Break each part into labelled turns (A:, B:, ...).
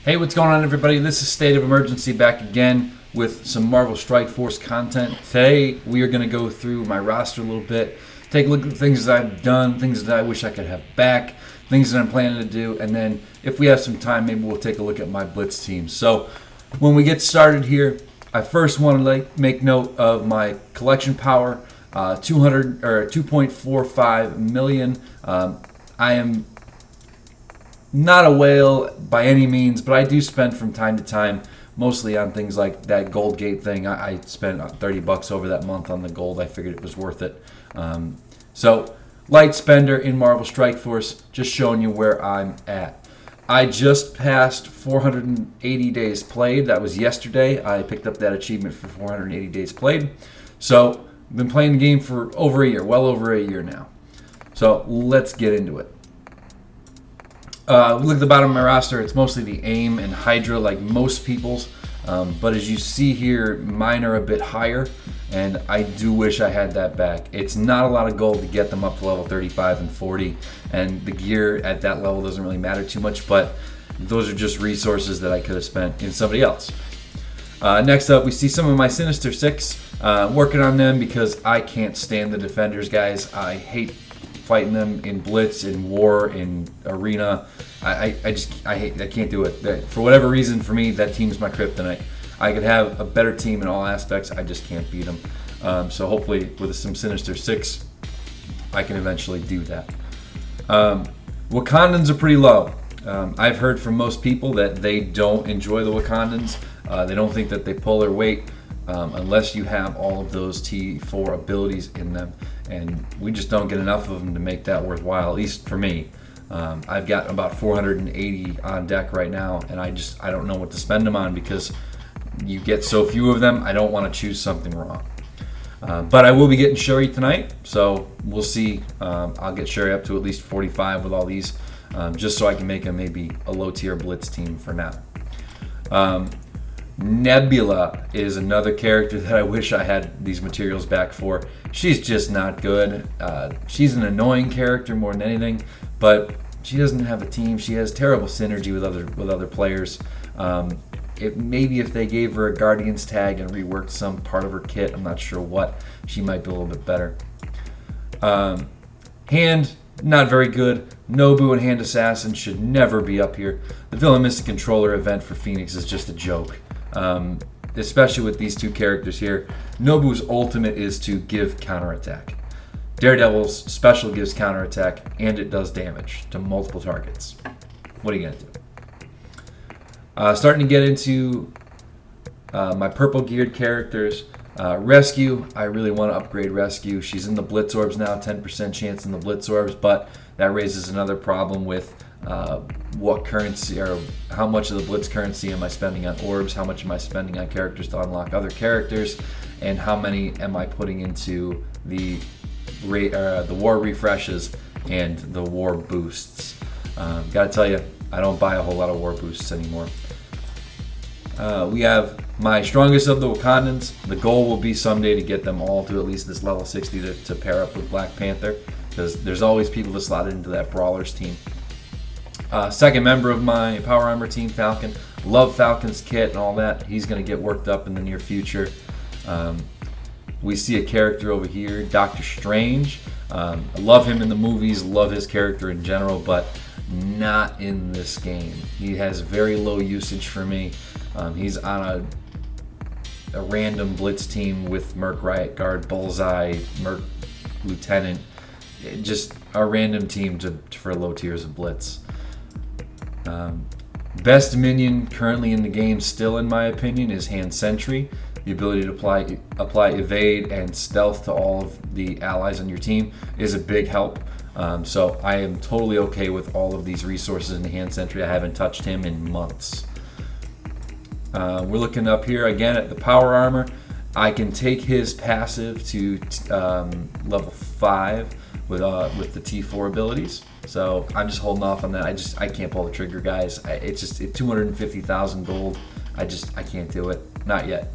A: Hey, what's going on, everybody? This is State of Emergency back again with some Marvel Strike Force content. Today, we are going to go through my roster a little bit, take a look at the things that I've done, things that I wish I could have back, things that I'm planning to do, and then if we have some time, maybe we'll take a look at my Blitz team. So, when we get started here, I first want to make note of my collection power, 2.45 million. I am not a whale by any means, but I do spend from time to time, mostly on things like that Gold Gate thing. I spent $30 over that month on the gold. I figured it was worth it. So, light spender in Marvel Strike Force, just showing you where I'm at. I just passed 480 days played. That was yesterday. I picked up that achievement for 480 days played. So, I've been playing the game for over a year, well over a year now. So, let's get into it. Look at the bottom of my roster. It's mostly the AIM and Hydra like most people's. But as you see here, mine are a bit higher. And I do wish I had that back. It's not a lot of gold to get them up to level 35 and 40. And the gear at that level doesn't really matter too much. But those are just resources that I could have spent in somebody else. Next up, we see some of my Sinister Six. Working on them because I can't stand the Defenders, guys. I hate fighting them in Blitz, in War, in Arena. I can't do it. For whatever reason, for me, that team's my kryptonite. I could have a better team in all aspects. I just can't beat them. So hopefully, with some Sinister Six, I can eventually do that. Wakandans are pretty low. I've heard from most people that they don't enjoy the Wakandans. They don't think that they pull their weight unless you have all of those T4 abilities in them. And we just don't get enough of them to make that worthwhile, at least for me. I've got about 480 on deck right now, and I don't know what to spend them on because you get so few of them. I don't want to choose something wrong. But I will be getting Shuri tonight, so we'll see. I'll get Shuri up to at least 45 with all these, just so I can make maybe a low-tier Blitz team for now. Nebula is another character that I wish I had these materials back for. She's just not good. She's an annoying character more than anything, but she doesn't have a team. She has terrible synergy with other players. Maybe if they gave her a Guardians tag and reworked some part of her kit, I'm not sure what, she might be a little bit better. Hand, not very good. Nobu and Hand Assassin should never be up here. The Villain Mystic Controller event for Phoenix is just a joke. Especially with these two characters here. Nobu's ultimate is to give counterattack. Daredevil's special gives counterattack, and it does damage to multiple targets. What are you going to do? Starting to get into my purple geared characters. Rescue, I really want to upgrade Rescue. She's in the Blitz Orbs now, 10% chance in the Blitz Orbs, but that raises another problem with what currency or how much of the Blitz currency am I spending on orbs, how much am I spending on characters to unlock other characters, and how many am I putting into the war refreshes and the war boosts. Gotta tell you, I don't buy a whole lot of war boosts anymore. We have my strongest of the Wakandans. The goal will be someday to get them all to at least this level 60 to pair up with Black Panther, because there's always people to slot into that Brawlers team. Second member of my Power Armor team, Falcon. Love Falcon's kit and all that. He's going to get worked up in the near future. We see a character over here, Doctor Strange. I love him in the movies, love his character in general, but not in this game. He has very low usage for me. He's on a random Blitz team with Merc Riot Guard, Bullseye, Merc Lieutenant. Just a random team for low tiers of Blitz. Best minion currently in the game, still in my opinion, is Hand Sentry. The ability to apply evade and stealth to all of the allies on your team is a big help. So I am totally okay with all of these resources in the Hand Sentry. I haven't touched him in months. We're looking up here again at the Power Armor. I can take his passive to level 5 with the T4 abilities. So I'm just holding off on that. I can't pull the trigger, guys. It's 250,000 gold. I can't do it. Not yet.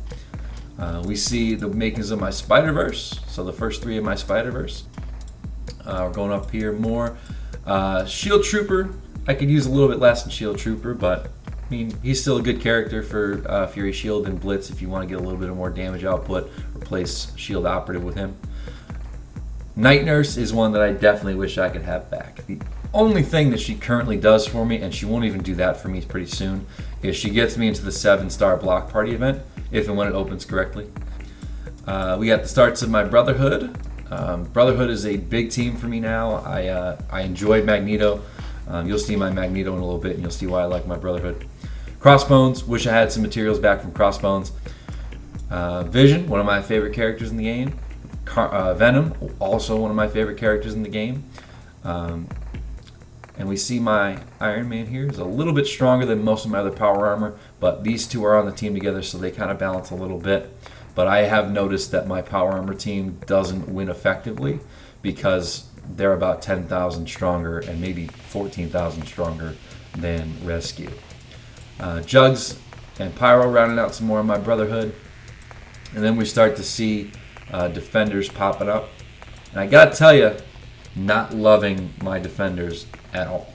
A: We see the makings of my Spider-Verse. So the first 3 of my Spider-Verse. We're going up here more. Shield Trooper. I could use a little bit less than Shield Trooper, but I mean, he's still a good character for Fury Shield and Blitz if you want to get a little bit of more damage output, replace Shield Operative with him. Night Nurse is one that I definitely wish I could have back. The only thing that she currently does for me, and she won't even do that for me pretty soon, is she gets me into the 7-star block party event, if and when it opens correctly. We got the starts of my Brotherhood. Brotherhood is a big team for me now. I enjoyed Magneto. You'll see my Magneto in a little bit, and you'll see why I like my Brotherhood. Crossbones, wish I had some materials back from Crossbones. Vision, one of my favorite characters in the game. Venom, also one of my favorite characters in the game. And we see my Iron Man here is a little bit stronger than most of my other power armor, but these two are on the team together, so they kind of balance a little bit. But I have noticed that my power armor team doesn't win effectively because they're about 10,000 stronger and maybe 14,000 stronger than Rescue. Jugs and Pyro rounding out some more of my Brotherhood. And then we start to see Defenders popping up. And I gotta tell you, not loving my Defenders at all.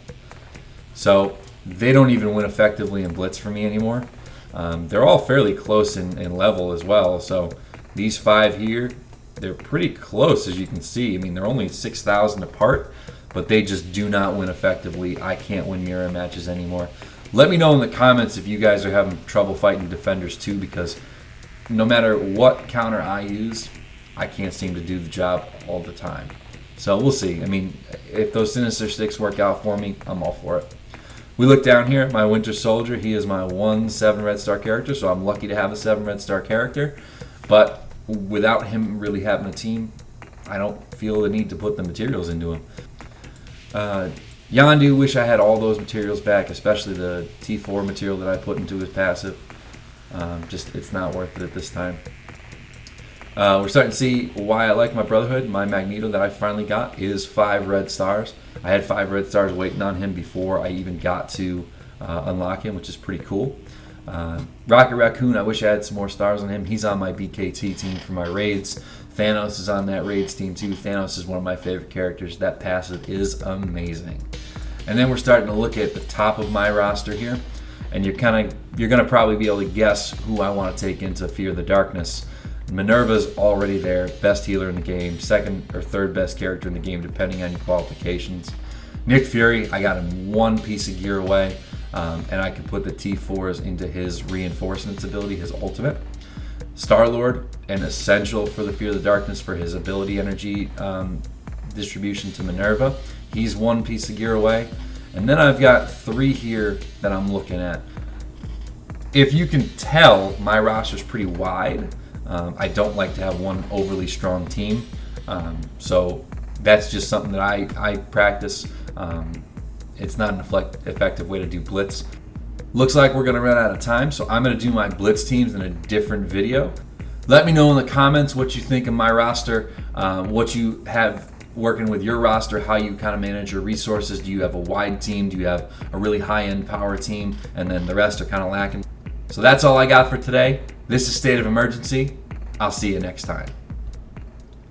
A: So they don't even win effectively in Blitz for me anymore. They're all fairly close in level as well. So these 5 here, they're pretty close as you can see. I mean, they're only 6,000 apart, but they just do not win effectively. I can't win mirror matches anymore. Let me know in the comments if you guys are having trouble fighting Defenders too, because no matter what counter I use, I can't seem to do the job all the time. So we'll see. I mean, if those Sinister Six work out for me, I'm all for it. We look down here at my Winter Soldier. He is my 7 red star character, so I'm lucky to have a 7 red star character. But without him really having a team, I don't feel the need to put the materials into him. Yondu, wish I had all those materials back, especially the T4 material that I put into his passive. Just it's not worth it at this time. We're starting to see why I like my Brotherhood. My Magneto that I finally got is 5 red stars. I had 5 red stars waiting on him before I even got to unlock him, which is pretty cool. Rocket Raccoon, I wish I had some more stars on him. He's on my BKT team for my raids. Thanos is on that raids team too. Thanos is one of my favorite characters. That passive is amazing. And then we're starting to look at the top of my roster here, and you're gonna probably be able to guess who I want to take into Fear the Darkness. Minerva's already there, best healer in the game, 2nd or 3rd best character in the game, depending on your qualifications. Nick Fury, I got him 1 piece of gear away, and I can put the T4s into his reinforcements ability, his ultimate. Star-Lord, an essential for the Fear of the Darkness for his ability energy distribution to Minerva. He's 1 piece of gear away. And then I've got 3 here that I'm looking at. If you can tell, my roster's pretty wide. I don't like to have one overly strong team. So that's just something that I practice. It's not an effective way to do Blitz. Looks like we're going to run out of time, so I'm going to do my Blitz teams in a different video. Let me know in the comments what you think of my roster, what you have working with your roster, how you kind of manage your resources. Do you have a wide team? Do you have a really high-end power team? And then the rest are kind of lacking. So that's all I got for today. This is State of Emergency. I'll see you next time.